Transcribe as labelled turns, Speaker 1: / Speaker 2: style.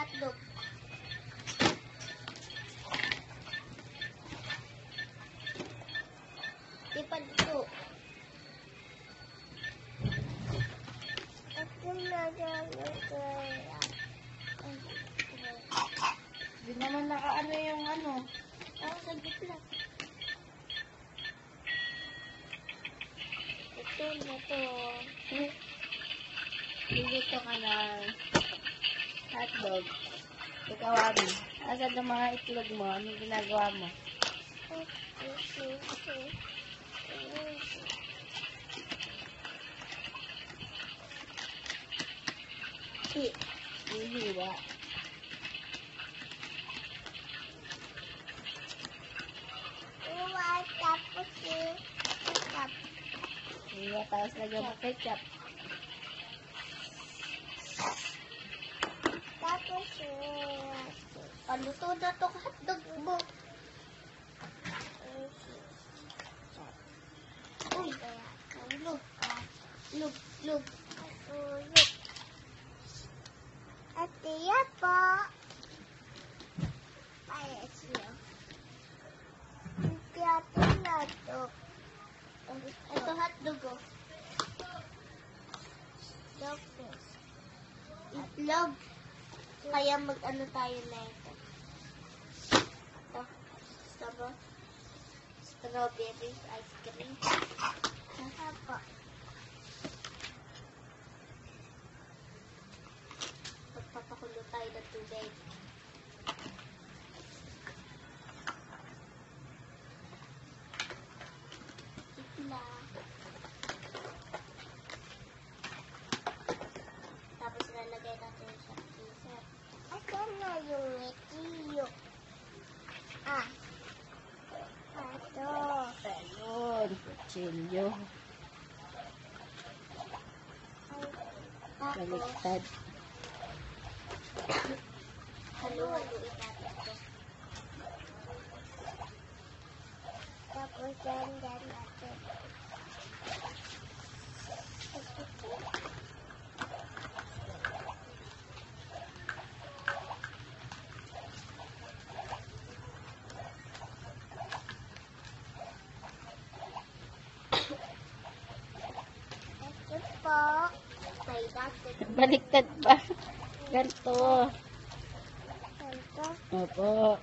Speaker 1: hotdog. Di pa dito.
Speaker 2: Hindi naman nakaano yung ano.
Speaker 1: Sa gitna. Ito na to.
Speaker 2: Luluto ka ng hotdog. Ikaw, Abi. Asan ang mga itlog mo? Anong ginagawa mo? Hihiwa.
Speaker 1: Tapos ketchup.
Speaker 2: Hihiwa, tapos lagyan mo ketchup.
Speaker 1: Tapos paluto na to hotdog mo. Uy, lug. Lug. Ate ya po. Pares yun. Ito na to. Ito hotdog oh. Itlog. Kaya mag-ano tayo na ito. Ito. Strawberry ice cream. Apa? Magpapakulo tayo ng tubig. Itla. Tapos lalagay natin sa freezer. Asan na yung itiyo? Ito.
Speaker 2: Ayun, kutsilyo. Baliktad.
Speaker 1: Halo-haloin natin ito. Tapos yan natin. Ito po. May natin.
Speaker 2: Baliktad pa. Ganito.
Speaker 1: Ito.
Speaker 2: Opo.